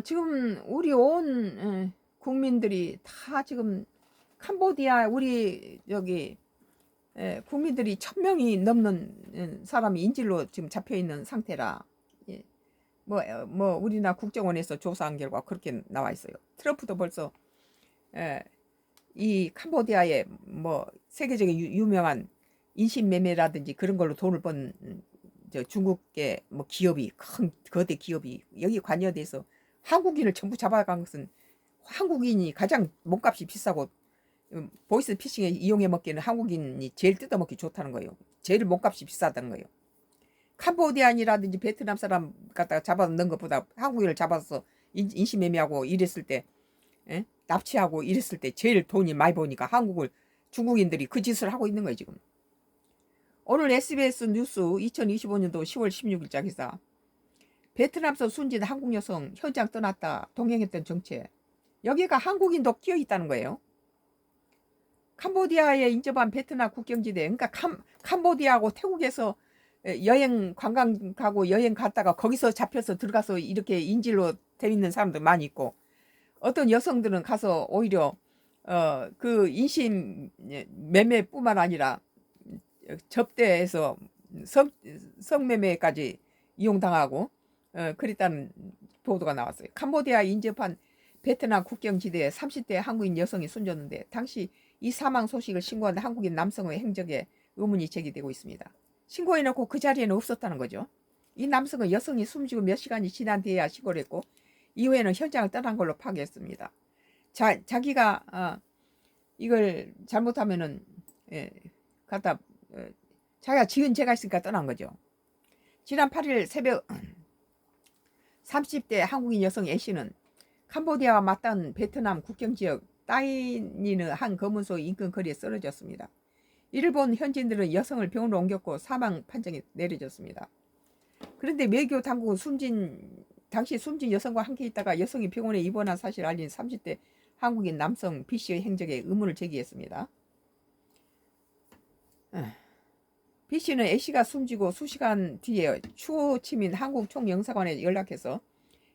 지금 우리 온 국민들이 다 지금 캄보디아 우리 여기 국민들이 1,000명이 넘는 사람이 인질로 지금 잡혀 있는 상태라. 예, 뭐 우리나라 국정원에서 조사한 결과 그렇게 나와 있어요. 트럼프도 벌써 에, 이 캄보디아의 뭐 세계적인 유명한 인신매매라든지 그런 걸로 돈을 번 저 중국의 뭐 기업이 큰 거대 기업이 여기 관여돼서 한국인을 전부 잡아간 것은 한국인이 가장 몸값이 비싸고 보이스 피싱에 이용해 먹기는 한국인이 제일 뜯어먹기 좋다는 거예요. 제일 몸값이 비싸다는 거예요. 캄보디안이라든지 베트남 사람 갖다가 잡아 넣은 것보다 한국인을 잡아서 인신매매하고 이랬을 때 납치하고 이랬을 때 제일 돈이 많이 버니까 한국을 중국인들이 그 짓을 하고 있는 거예요 지금. 오늘 SBS 뉴스 2025년도 10월 16일자 기사. 베트남서 순진 한국 여성 현장 떠났다 동행했던 정체. 여기가 한국인도 끼어 있다는 거예요. 캄보디아에 인접한 베트남 국경지대. 그러니까 캄보디아하고 태국에서 여행 관광 가고 여행 갔다가 거기서 잡혀서 들어가서 이렇게 인질로 돼 있는 사람들 많이 있고, 어떤 여성들은 가서 오히려 그 인신 매매뿐만 아니라 접대해서 성매매까지 이용당하고 그랬다는 보도가 나왔어요. 캄보디아 인접한 베트남 국경지대에 30대 한국인 여성이 숨졌는데 당시 이 사망 소식을 신고한 한국인 남성의 행적에 의문이 제기되고 있습니다. 신고해놓고 그 자리에는 없었다는 거죠. 이 남성은 여성이 숨지고 몇 시간이 지난 뒤에야 신고를 했고 이후에는 현장을 떠난 걸로 파악했습니다. 자기가 이걸 잘못하면은 갖다 자기가 지은 죄가 있으니까 떠난 거죠. 지난 8일 새벽 30대 한국인 여성 A씨는 캄보디아와 맞닿은 베트남 국경지역 따이니느 한 검은소 인근 거리에 쓰러졌습니다. 이를 본 현지인들은 여성을 병원으로 옮겼고 사망 판정이 내려졌습니다. 그런데 외교 당국은 당시 숨진 여성과 함께 있다가 여성이 병원에 입원한 사실을 알린 30대 한국인 남성 B씨의 행적에 의문을 제기했습니다. B씨는 A씨가 숨지고 수시간 뒤에 추호치민 한국 총영사관에 연락해서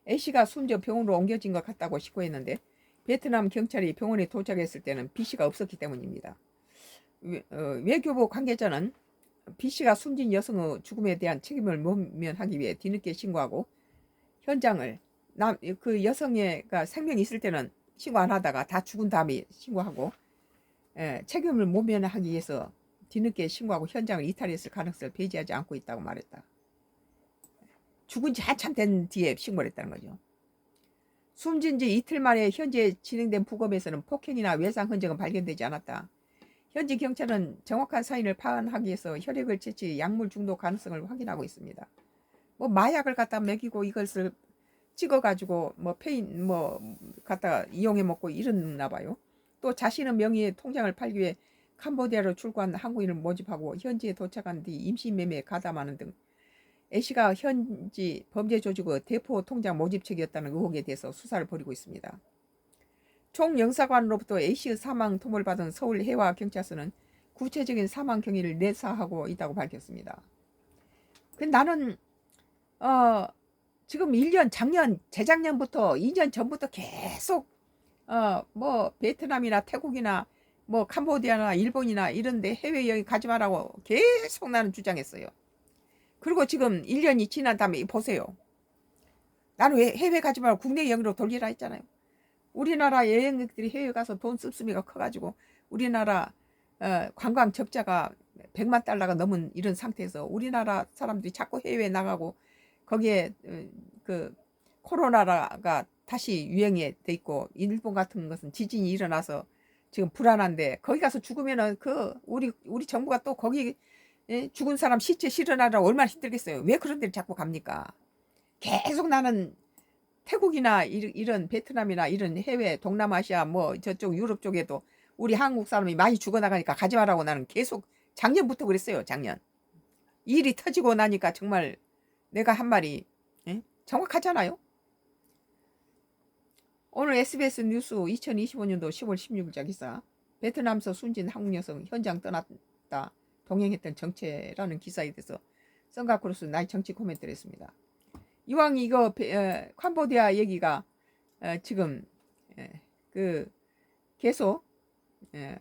A씨가 숨져 병원으로 옮겨진 것 같다고 신고했는데 베트남 경찰이 병원에 도착했을 때는 B씨가 없었기 때문입니다. 외교부 관계자는 B씨가 숨진 여성의 죽음에 대한 책임을 모면하기 위해 뒤늦게 신고하고 현장을 그 여성애가 생명이 있을 때는 신고 안 하다가 다 죽은 다음에 신고하고 책임을 모면하기 위해서 뒤늦게 신고하고 현장을 이탈했을 가능성을 배제하지 않고 있다고 말했다. 죽은 지 한참 된 뒤에 신고를 했다는 거죠. 숨진 지 이틀 만에 현재 진행된 부검에서는 폭행이나 외상 흔적은 발견되지 않았다. 현지 경찰은 정확한 사인을 파악하기 위해서 혈액을 채취 약물 중독 가능성을 확인하고 있습니다. 뭐 마약을 갖다 먹이고 이것을 찍어가지고 뭐 페인 뭐 갖다가 이용해 먹고 이러나 봐요. 또 자신의 명의의 통장을 팔기 위해 캄보디아로 출국한 한국인을 모집하고 현지에 도착한 뒤 임신매매에 가담하는 등 A씨가 현지 범죄 조직의 대포 통장 모집책이었다는 의혹에 대해서 수사를 벌이고 있습니다. 총영사관으로부터 A씨의 사망 통보를 받은 서울 해와경찰서는 구체적인 사망 경위를 내사하고 있다고 밝혔습니다. 나는 지금 1년 작년 재작년부터 2년 전부터 계속 뭐 베트남이나 태국이나 뭐 캄보디아나 일본이나 이런데 해외여행 가지 말라고 계속 나는 주장했어요. 그리고 지금 1년이 지난 다음에 보세요. 나는 왜 해외 가지 말고 국내 여행으로 돌리라 했잖아요. 우리나라 여행객들이 해외 가서 돈 씁쓸미가 커가지고 우리나라 관광 적자가 100만 달러가 넘은 이런 상태에서 우리나라 사람들이 자꾸 해외에 나가고 거기에 그 코로나가 다시 유행이 돼 있고 일본 같은 것은 지진이 일어나서 지금 불안한데 거기 가서 죽으면은 그 우리 정부가 또 거기 죽은 사람 시체 실현하라고 얼마나 힘들겠어요. 왜 그런 데를 자꾸 갑니까? 계속 나는 태국이나 이런 베트남이나 이런 해외 동남아시아 뭐 저쪽 유럽 쪽에도 우리 한국 사람이 많이 죽어나가니까 가지 말라고 나는 계속 작년부터 그랬어요. 작년 일이 터지고 나니까 정말 내가 한 말이 정확하잖아요. 오늘 SBS 뉴스 2025년도 10월 16일자 기사. 베트남서 순진 한국 여성 현장 떠났다 동행했던 정체라는 기사에 대해서 썬가크루스 나의 정치 코멘트를 했습니다. 이왕 이거 캄보디아 얘기가 지금 그 계속 예,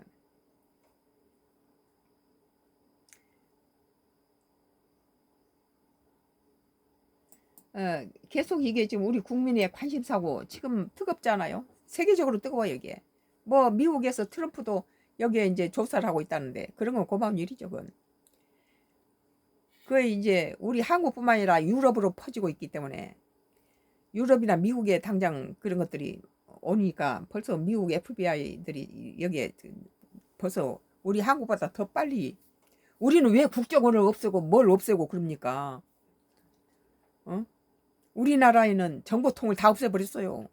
계속 이게 지금 우리 국민의 관심사고 지금 뜨겁잖아요. 세계적으로 뜨거워요 이게. 뭐 미국에서 트럼프도 여기에 이제 조사를 하고 있다는데 그런 건 고마운 일이죠 그건. 그 이제 우리 한국뿐만 아니라 유럽으로 퍼지고 있기 때문에 유럽이나 미국에 당장 그런 것들이 오니까 벌써 미국 FBI들이 여기에 벌써 우리 한국보다 더 빨리. 우리는 왜 국정원을 없애고 뭘 없애고 그럽니까? 어? 우리나라에는 정보통을 다 없애버렸어요.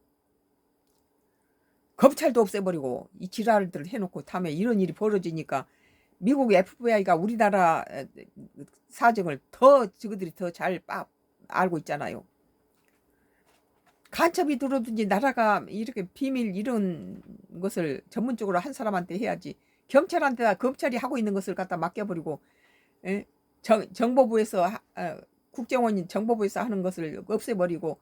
검찰도 없애버리고 이 지랄들 해놓고 다음에 이런 일이 벌어지니까 미국 FBI가 우리나라 사정을 더 저들이 더 잘 알고 있잖아요. 간첩이 들어오든지 나라가 이렇게 비밀 이런 것을 전문적으로 한 사람한테 해야지 경찰한테다 검찰이 하고 있는 것을 갖다 맡겨버리고 정보부에서 국정원인 정보부에서 하는 것을 없애버리고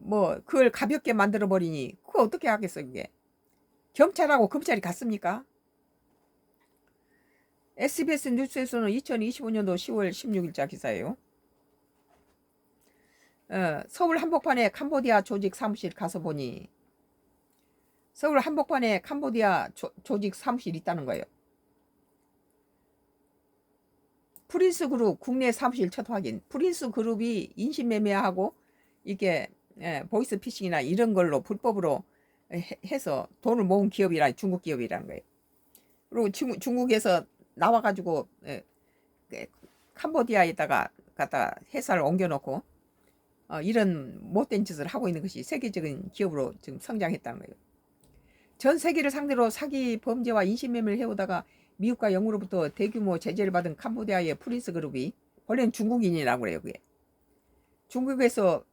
뭐 그걸 가볍게 만들어버리니 그거 어떻게 하겠어 이게. 경찰하고 검찰이 같습니까? SBS 뉴스에서는 2025년도 10월 16일자 기사예요. 서울 한복판에 캄보디아 조직 사무실 가서 보니 서울 한복판에 캄보디아 조직 사무실이 있다는 거예요. 프린스 그룹 국내 사무실 첫 확인. 프린스 그룹이 인신매매하고 이게 보이스 피싱이나 이런 걸로 불법으로 해서 돈을 모은 기업이라 중국 기업이라는 거예요. 그리고 중국에서 나와가지고 캄보디아에다가 갖다 회사를 옮겨놓고 이런 못된 짓을 하고 있는 것이 세계적인 기업으로 지금 성장했다는 거예요. 전 세계를 상대로 사기 범죄와 인신매매를 해오다가 미국과 영국으로부터 대규모 제재를 받은 캄보디아의 프린스 그룹이 원래는 중국인이라고 그래요. 그게 중국에서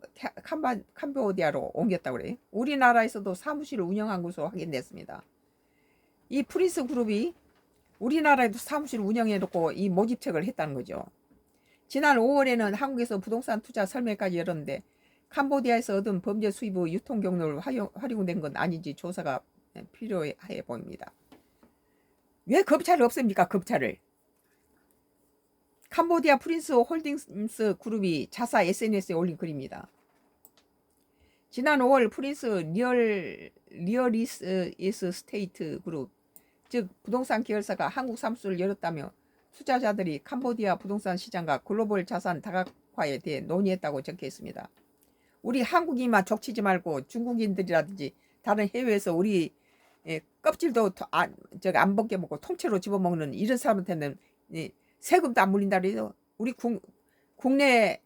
캄보디아로 옮겼다고 그래요. 우리나라에서도 사무실을 운영한 것으로 확인됐습니다. 이 프린스 그룹이 우리나라에도 사무실을 운영해놓고 이 모집책을 했다는 거죠. 지난 5월에는 한국에서 부동산 투자 설매까지 열었는데 캄보디아에서 얻은 범죄 수입 후 유통 경로를 활용된 건 아닌지 조사가 필요해 보입니다. 왜 검찰을 없앱니까? 검찰을. 캄보디아 프린스 홀딩스 그룹이 자사 SNS에 올린 글입니다. 지난 5월 프린스 리얼리스 스테이트 그룹, 즉 부동산 계열사가 한국 사무소를 열었다며 투자자들이 캄보디아 부동산 시장과 글로벌 자산 다각화에 대해 논의했다고 적혀 있습니다. 우리 한국인만 족치지 말고 중국인들이라든지 다른 해외에서 우리 껍질도 안 벗겨먹고 통째로 집어먹는 이런 사람한테는 세금도 안 물린다 그래요. 우리 국내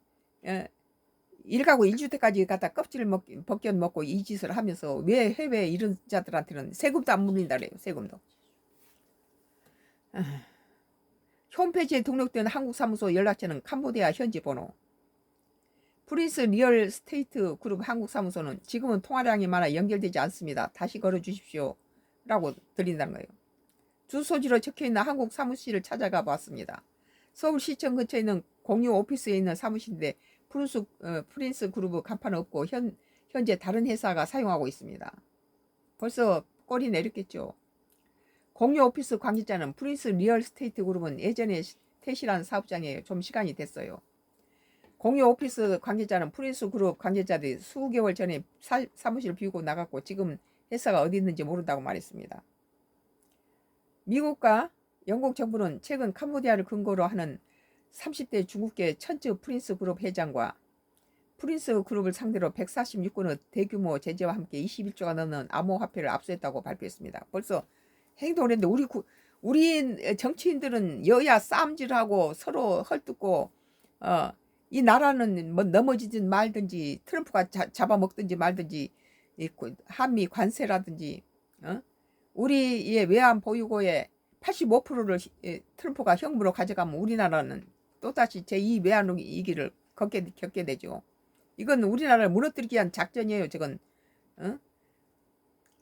일가구 1주택까지 갖다 껍질을 벗겨 먹고 이 짓을 하면서 왜 해외 이런 자들한테는 세금도 안 물린다 그래요. 세금도. 홈페이지에 등록된 한국 사무소 연락처는 캄보디아 현지 번호. 프린스 리얼 스테이트 그룹 한국 사무소는 지금은 통화량이 많아 연결되지 않습니다. 다시 걸어 주십시오. 라고 드린다는 거예요. 주소지로 적혀있는 한국 사무실을 찾아가 봤습니다. 서울시청 근처에 있는 공유 오피스에 있는 사무실인데 프린스 그룹 간판은 없고 현재 다른 회사가 사용하고 있습니다. 벌써 꼬리 내렸겠죠. 공유 오피스 관계자는 프린스 리얼 스테이트 그룹은 예전에 퇴실한 사업장이에요. 좀 시간이 됐어요. 공유 오피스 관계자는 프린스 그룹 관계자들이 수개월 전에 사무실을 비우고 나갔고 지금 회사가 어디 있는지 모른다고 말했습니다. 미국과 영국 정부는 최근 캄보디아를 근거로 하는 30대 중국계 천츠 프린스 그룹 회장과 프린스 그룹을 상대로 146건의 대규모 제재와 함께 21조가 넘는 암호화폐를 압수했다고 발표했습니다. 벌써 행동을 했는데 우리 정치인들은 여야 싸움질하고 서로 헐뜯고 이 나라는 뭐 넘어지든 말든지 트럼프가 잡아먹든지 말든지 한미 관세라든지 우리의 외환 보유고의 85%를 트럼프가 현금으로 가져가면 우리나라는 또다시 제2 외환 위기를 겪게 되죠. 이건 우리나라를 무너뜨리기 위한 작전이에요. 저건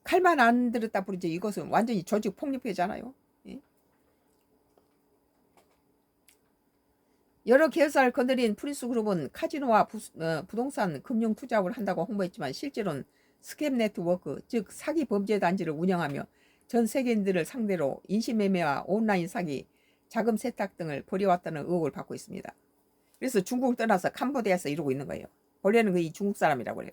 칼만 안 들었다 부르지 이것은 완전히 조직 폭력배잖아요. 예? 여러 계열사를 거느린 프린스그룹은 카지노와 부동산 금융 투자를 한다고 홍보했지만 실제로는 스캡 네트워크, 즉 사기 범죄 단지를 운영하며 전 세계인들을 상대로 인신매매와 온라인 사기, 자금 세탁 등을 벌여왔다는 의혹을 받고 있습니다. 그래서 중국을 떠나서 캄보디아에서 이러고 있는 거예요. 원래는 그 중국 사람이라고 그래요.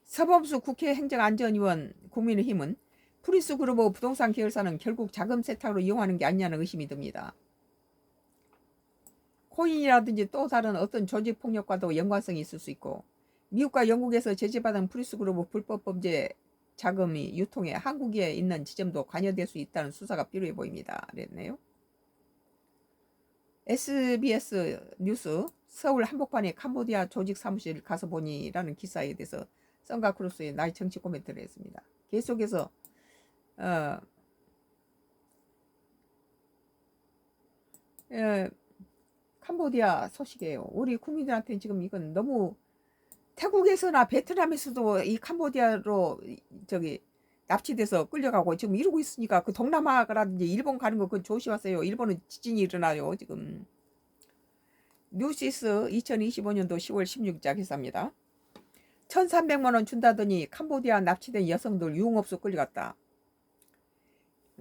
서범수 국회 행정안전위원 국민의힘은 프린스그룹의 부동산 계열사는 결국 자금 세탁으로 이용하는 게 아니냐는 의심이 듭니다. 코인이라든지 또 다른 어떤 조직폭력과도 연관성이 있을 수 있고 미국과 영국에서 제재받은 프린스그룹의 불법 범죄 자금이 유통해 한국에 있는 지점도 관여될 수 있다는 수사가 필요해 보입니다. 그랬네요. SBS 뉴스 서울 한복판에 캄보디아 조직 사무실 가서 보니라는 기사에 대해서 선가크루스의 나의 정치 코멘트를 했습니다. 계속해서 캄보디아 소식이에요. 우리 국민들한테 지금 이건 너무 태국에서나 베트남에서도 이 캄보디아로 저기 납치돼서 끌려가고 지금 이러고 있으니까 그 동남아라든지 일본 가는 거 그건 조심하세요. 일본은 지진이 일어나요 지금. 뉴시스 2025년도 10월 16일자 기사입니다. 1,300만 원 준다더니 캄보디아 납치된 여성들 유흥업소 끌려갔다.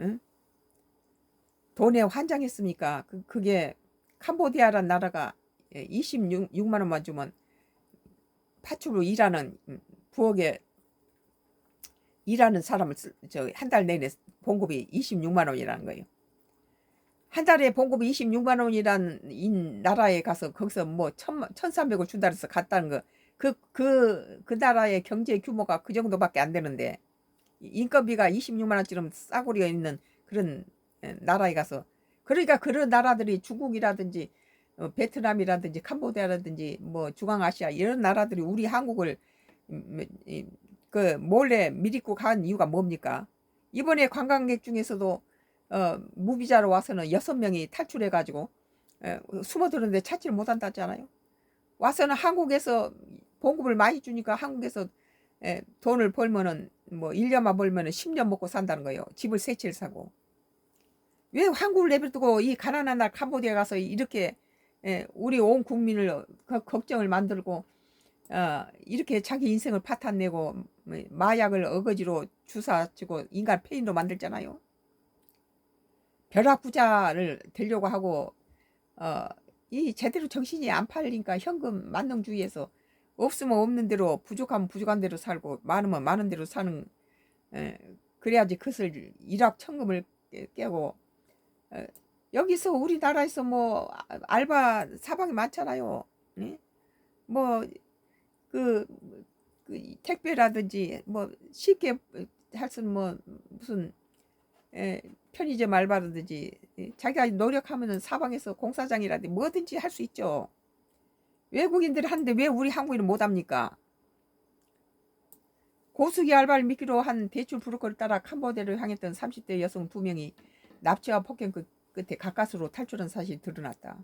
응? 돈에 환장했습니까? 그게 캄보디아란 나라가 26만 원만 주면 파출로 일하는 부엌에 일하는 사람을 한 달 내내 봉급이 26만 원이라는 거예요. 한 달에 봉급이 26만 원이란 이 나라에 가서 거기서 뭐 1,300을 준다 해서 갔다는 거. 그 나라의 경제 규모가 그 정도밖에 안 되는데 인건비가 26만 원처럼 싸구리가 있는 그런 나라에 가서 그러니까 그런 나라들이 중국이라든지 베트남이라든지 캄보디아라든지 뭐 중앙아시아 이런 나라들이 우리 한국을 그 몰래 밀입고 간 이유가 뭡니까? 이번에 관광객 중에서도 무비자로 와서는 6명이 탈출해가지고 숨어드는데 찾지를 못한다잖아요. 와서는 한국에서 봉급을 많이 주니까 한국에서 돈을 벌면은 뭐 1년만 벌면은 10년 먹고 산다는 거예요. 집을 세 채를 사고. 왜 한국을 내버려두고 이 가난한 날 캄보디아 가서 이렇게 우리 온 국민을 걱정을 만들고 이렇게 자기 인생을 파탄내고 마약을 어거지로 주사치고 인간 폐인로 만들잖아요. 벼락부자를 되려고 하고 이 제대로 정신이 안 팔리니까 현금 만능주의에서 없으면 없는 대로 부족하면 부족한 대로 살고 많으면 많은 대로 사는 그래야지 그것을 일확천금을 깨고 여기서 우리나라에서 뭐 알바 사방이 많잖아요. 네? 뭐그 택배라든지 뭐 쉽게 할 수는 뭐 무슨 편의점 알바라든지 자기가 노력하면은 사방에서 공사장이라든지 뭐든지 할 수 있죠. 외국인들이 하는데 왜 우리 한국인은 못합니까? 고수기 알바를 미끼로 한 대출 브로커를 따라 캄보디아를 향했던 30대 여성 2명이 납치와 폭행 끝에 가까스로 탈출한 사실이 드러났다.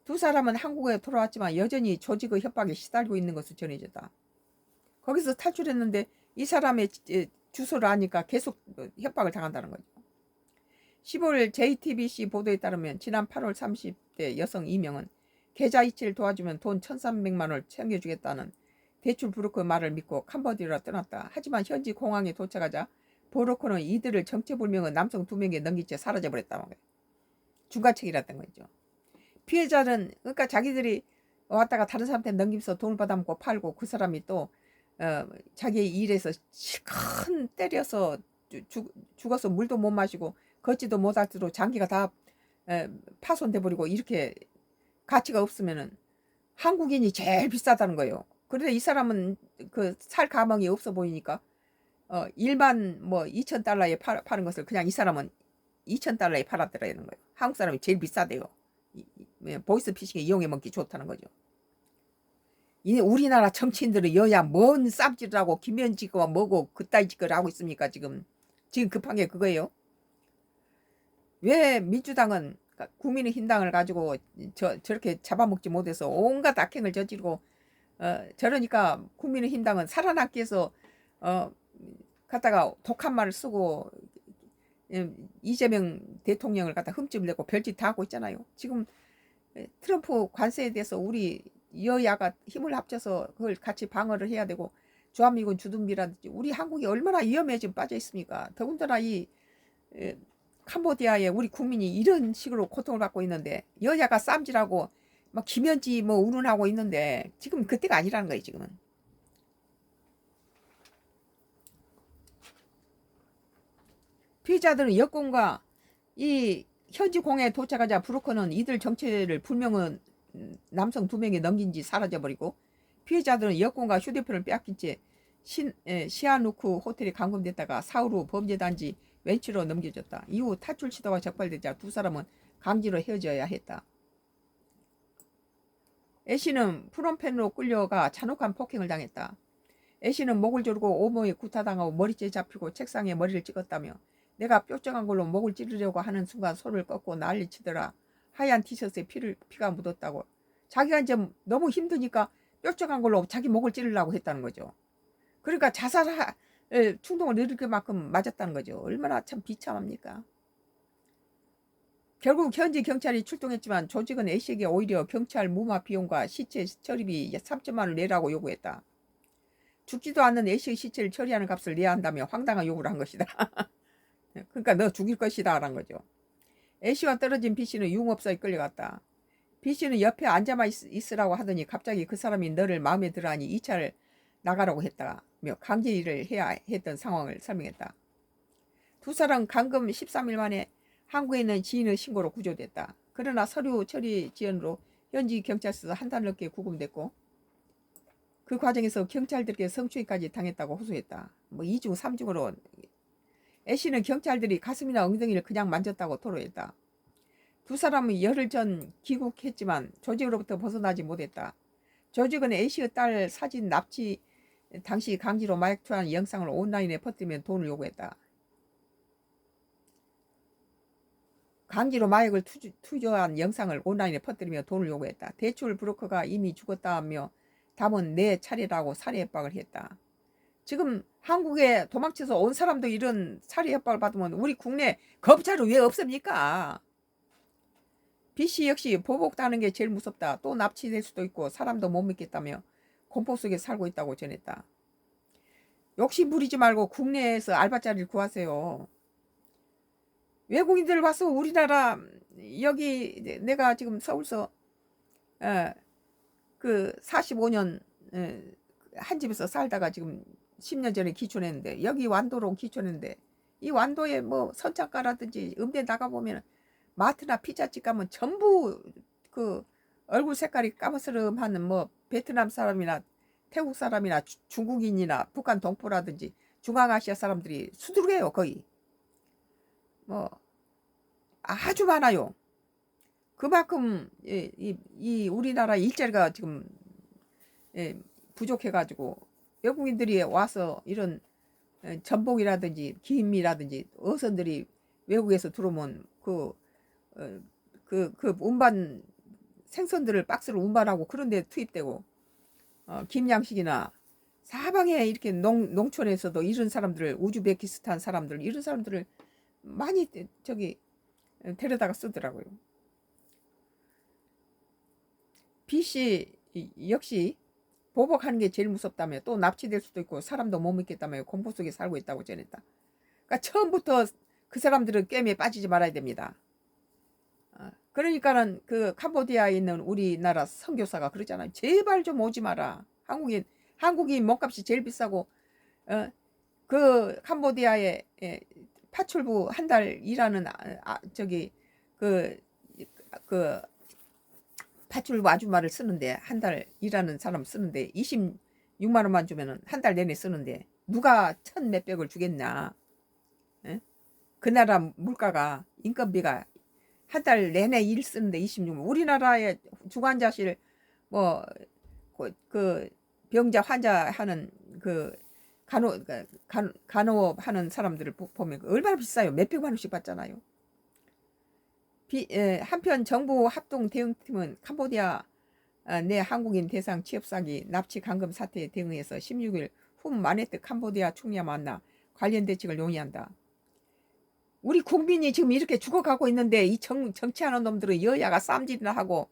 두 사람은 한국에 돌아왔지만 여전히 조직의 협박에 시달리고 있는 것으로 전해졌다. 거기서 탈출했는데 이 사람의 주소를 아니까 계속 협박을 당한다는 거죠. 15일 JTBC 보도에 따르면 지난 8월 30대 여성 2명은 계좌 이체를 도와주면 돈 1,300만 원을 챙겨주겠다는 대출 브로커의 말을 믿고 캄보디아로 떠났다. 하지만 현지 공항에 도착하자 브로커는 이들을 정체불명의 남성 2명에 넘긴 채 사라져버렸다는 거예요. 중간책이랐던 거죠. 피해자는 그러니까 자기들이 왔다가 다른 사람한테 넘기면서 돈을 받아먹고 팔고 그 사람이 또 자기 일에서 큰 때려서 죽어서 물도 못 마시고 걷지도 못할 대로 장기가 다 파손돼 버리고 이렇게 가치가 없으면은 한국인이 제일 비싸다는 거예요. 그런데 이 사람은 그 살 가망이 없어 보이니까 1만 뭐 2,000달러에 파는 것을 그냥 이 사람은 2,000달러에 팔았더라는 거예요. 한국 사람이 제일 비싸대요. 보이스피싱에 이용해 먹기 좋다는 거죠. 우리나라 정치인들은 여야 뭔 쌉질을 하고 김현지가 뭐고 그따위 짓거리를 하고 있습니까? 지금 급한 게 그거예요. 왜 민주당은 국민의힘당을 가지고 저렇게 잡아먹지 못해서 온갖 악행을 저지르고 저러니까 국민의힘당은 살아남기 위해서 갖다가 독한 말을 쓰고 이재명 대통령을 갖다 흠집을 내고 별짓 다 하고 있잖아요. 지금 트럼프 관세에 대해서 우리 여야가 힘을 합쳐서 그걸 같이 방어를 해야 되고, 주한미군 주둔비라든지 우리 한국이 얼마나 위험에 지금 빠져 있습니까? 더군다나 이 캄보디아에 우리 국민이 이런 식으로 고통을 받고 있는데, 여야가 쌈질하고 막 김현지 뭐 운운하고 있는데, 지금 그때가 아니라는 거예요. 지금은 피해자들은 여권과 이 현지 공항에 도착하자 브로커는 이들 정체를 불명은 남성 2명이 넘긴 지 사라져버리고, 피해자들은 여권과 휴대폰을 빼앗긴 채 시아누크 호텔에 감금됐다가 사흘 후 범죄단지 왼치로 넘겨졌다. 이후 탈출 시도가 적발되자 두 사람은 강제로 헤어져야 했다. 애씨는 프롬펜으로 끌려가 잔혹한 폭행을 당했다. 애씨는 목을 조르고 온몸에 구타당하고 머리채 잡히고 책상에 머리를 찍었다며, 내가 뾰족한 걸로 목을 찌르려고 하는 순간 손을 꺾고 난리치더라. 하얀 티셔츠에 피가 묻었다고. 자기가 이제 너무 힘드니까 뾰족한 걸로 자기 목을 찌르려고 했다는 거죠. 그러니까 자살할 충동을 일으킬 만큼 맞았다는 거죠. 얼마나 참 비참합니까? 결국 현지 경찰이 출동했지만 조직은 A씨에게 오히려 경찰 무마 비용과 시체 처리비 3천만 원을 내라고 요구했다. 죽지도 않는 A씨의 시체를 처리하는 값을 내야 한다며 황당한 요구를 한 것이다. 그러니까 너 죽일 것이다 라는 거죠. A씨와 떨어진 B씨는 유흥업소에 끌려갔다. B씨는 옆에 앉아만 있으라고 하더니 갑자기 그 사람이 너를 마음에 들어하니 2차를 나가라고 했다며 강제 일을 해야 했던 상황을 설명했다. 두 사람 감금 13일 만에 한국에 있는 지인의 신고로 구조됐다. 그러나 서류 처리 지연으로 현지 경찰서에서 한 달 넘게 구금됐고, 그 과정에서 경찰들에게 성추행까지 당했다고 호소했다. 뭐 2중 3중으로. 애씨는 경찰들이 가슴이나 엉덩이를 그냥 만졌다고 토로했다. 두 사람은 열흘 전 귀국했지만 조직으로부터 벗어나지 못했다. 조직은 A씨의 딸 사진 납치 당시 강제로 마약 투하한 영상을 온라인에 퍼뜨리면 돈을 요구했다. 강제로 마약을 투여한 영상을 온라인에 퍼뜨리며 돈을 요구했다. 대출 브로커가 이미 죽었다며 담은 내 차례라고 살해 협박을 했다. 지금 한국에 도망쳐서 온 사람도 이런 살해 협박을 받으면 우리 국내 검찰은 왜 없습니까? B씨 역시 보복당하는 게 제일 무섭다. 또 납치될 수도 있고 사람도 못 믿겠다며 공포 속에 살고 있다고 전했다. 욕심 부리지 말고 국내에서 알바자리를 구하세요. 외국인들 와서 우리나라 여기 내가 지금 서울서 그 45년 한 집에서 살다가 지금 10년 전에 기촌했는데, 여기 완도로 기촌했는데, 이 완도에 뭐 선착가라든지 음대 나가보면 마트나 피자집 가면 전부 그 얼굴 색깔이 까무스름한 뭐 베트남 사람이나 태국 사람이나 중국인이나 북한 동포라든지 중앙아시아 사람들이 수두룩해요. 거의 뭐 아주 많아요. 그만큼 이 우리나라 일자리가 지금 부족해가지고 외국인들이 와서 이런 전복이라든지 김이라든지 어선들이 외국에서 들어오면 그 운반 생선들을 박스로 운반하고 그런데 투입되고, 김양식이나 사방에 이렇게 농촌에서도 이런 사람들을, 우즈베키스탄 사람들 이런 사람들을 많이 저기 데려다가 쓰더라고요. B씨 역시 보복하는 게 제일 무섭다며, 또 납치될 수도 있고 사람도 못 믿겠다며 공포 속에 살고 있다고 전했다. 그러니까 처음부터 그 사람들은 게임에 빠지지 말아야 됩니다. 그러니까는 그 캄보디아에 있는 우리나라 선교사가 그러잖아요. 제발 좀 오지 마라. 한국인 몸값이 제일 비싸고, 그 캄보디아에 파출부 한 달 일하는 저기 그 파출부 아줌마를 쓰는데, 한 달 일하는 사람 쓰는데 26만 원만 주면은 한 달 내내 쓰는데 누가 1,000몇백을 주겠냐. 그 나라 물가가, 인건비가 한 달 내내 일 쓰는데 26만 원. 우리나라의 중환자실 뭐 그 병자 환자 하는 그 간호업 하는 사람들을 보면 얼마나 비싸요. 몇백만 원씩 받잖아요. 한편 정부 합동 대응팀은 캄보디아 내 한국인 대상 취업 사기 납치 감금 사태에 대응해서 16일 훔 마네트 캄보디아 총리와 만나 관련 대책을 논의한다. 우리 국민이 지금 이렇게 죽어가고 있는데 이 정치하는 놈들은 여야가 쌈질이나 하고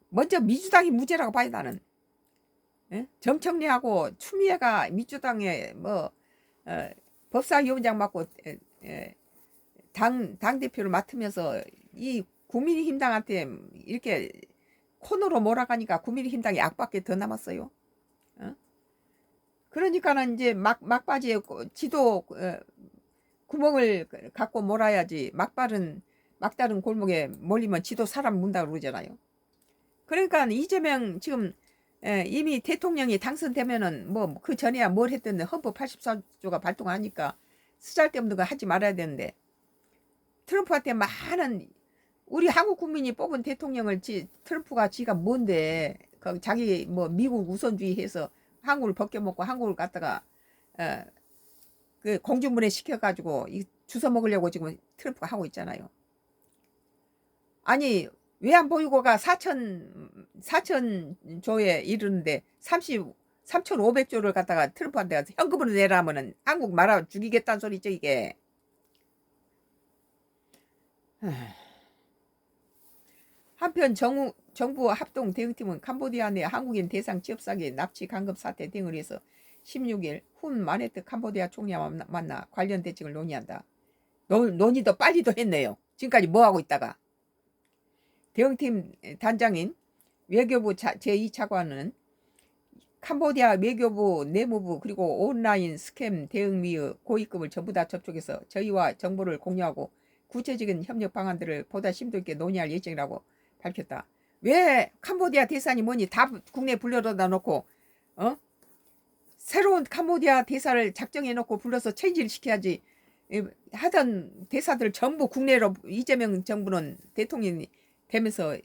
먼저 민주당이 무죄라고 봐요 나는. 예? 정청래하고 추미애가 민주당의 법사위원장 맡고 당대표를 맡으면서 이 국민의힘당한테 이렇게 코너로 몰아가니까 국민의힘당이 악밖에 더 남았어요. 그러니까는 이제 막바지에 지도 구멍을 갖고 몰아야지 막다른 골목에 몰리면 지도 사람 문다 그러잖아요. 그러니까 이재명 지금 이미 대통령이 당선되면은 뭐 그 전에야 뭘 했든 헌법 84조가 발동하니까 쓰잘데없는 거 하지 말아야 되는데 트럼프한테 많은 우리 한국 국민이 뽑은 대통령을 트럼프가 지가 뭔데 자기 뭐 미국 우선주의 해서 한국을 벗겨먹고 한국을 갖다가 그 공주문에 시켜가지고 주워 먹으려고 지금 트럼프가 하고 있잖아요. 아니 외환보유고가 4천조에 이르는데 3,500조를 갖다가 트럼프한테 현금으로 내라면은 한국 말아 죽이겠다는 소리죠 이게. 한편 정부 합동 대응팀은 캄보디아 내 한국인 대상 취업 사기 납치 강금 사태 등을 위해서 16일 훈 마네트 캄보디아 총리와 만나 관련 대책을 논의한다. 논의도 빨리도 했네요. 지금까지 뭐하고 있다가. 대응팀 단장인 외교부 제2차관은 캄보디아 외교부, 내무부 그리고 온라인 스캠 대응 및의 고위급을 전부 다 접촉해서 저희와 정보를 공유하고 구체적인 협력 방안들을 보다 심도 있게 논의할 예정이라고 밝혔다. 왜 캄보디아 대사니 뭐니 다 국내에 불러다 놓고 새로운 캄보디아 대사를 작정해 놓고 불러서 체인지를 시켜야지. 하던 대사들 전부 국내로 이재명 정부는 대통령이 되면서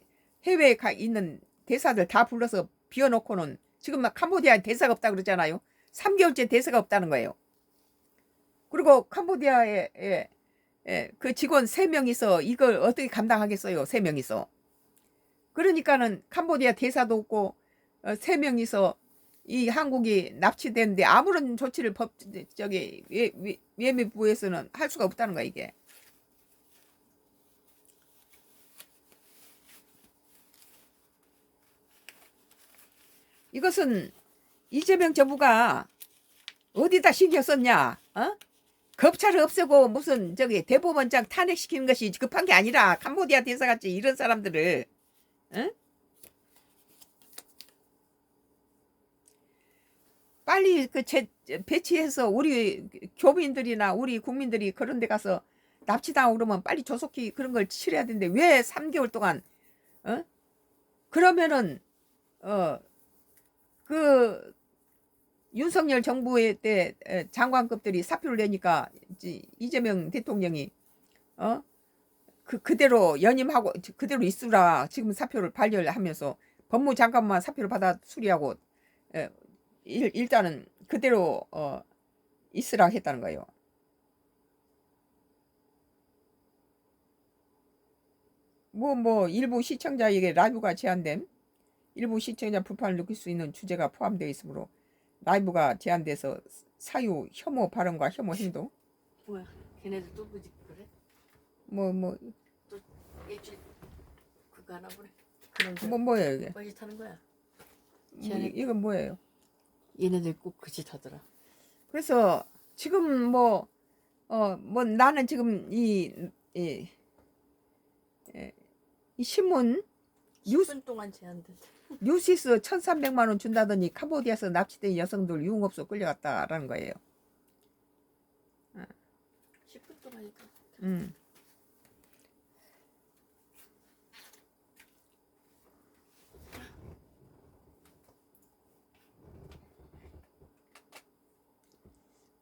해외에 가 있는 대사들 다 불러서 비워놓고는 지금 막 캄보디아에 대사가 없다 그러잖아요. 3개월째 대사가 없다는 거예요. 그리고 캄보디아에 그 직원 3명이서 이걸 어떻게 감당하겠어요. 3명이서. 그러니까는 캄보디아 대사도 없고 3명이서 이 한국이 납치되는데 아무런 조치를 외무부에서는 할 수가 없다는 거야 이게. 이것은 이재명 정부가 어디다 신경 썼냐? 검찰을 없애고 무슨 대법원장 탄핵시키는 것이 급한 게 아니라 캄보디아 대사같이 이런 사람들을 빨리 배치해서 우리 교민들이나 우리 국민들이 그런 데 가서 납치당하고 그러면 빨리 조속히 그런 걸 치러야 되는데 왜 3개월 동안 그러면은 그 윤석열 정부의 때 장관급들이 사표를 내니까 이재명 대통령이 그대로 연임하고 그대로 있으라 지금 사표를 발열하면서 법무장관만 사표를 받아 수리하고 일단은 그대로 있으라 했다는 거예요. 일부 시청자에게 라이브가 제한됨. 일부 시청자 불편을 느낄 수 있는 주제가 포함되어 있으므로 라이브가 제한돼서 사유 혐오 발언과 혐오 행동. 뭐야? 걔네들 또 그지 그래? 또 일주일 그거 하나 보네. 그런 뭐예요 이게? 거짓 하는 거야. 이건 뭐예요? 얘네들 꼭 그짓 하더라. 그래서 지금 나는 지금 이 신문 10분 동안 제한된다. 뉴시스 1,300만 원 준다더니 캄보디아에서 납치된 여성들 유흥업소 끌려갔다라는 거예요. 10분 동안이니까.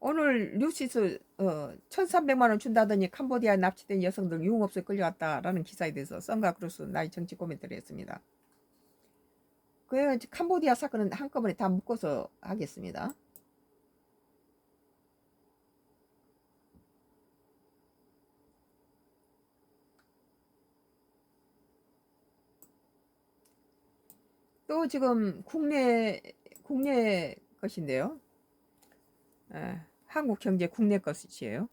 오늘 뉴시스 1,300만 원 준다더니 캄보디아에 납치된 여성들 유흥업소에 끌려갔다라는 기사에 대해서 썬가크루스 나의 정치 코멘트를 했습니다. 그 캄보디아 사건은 한꺼번에 다 묶어서 하겠습니다. 또 지금 국내 것인데요. 한국 경제 국내 것이에요.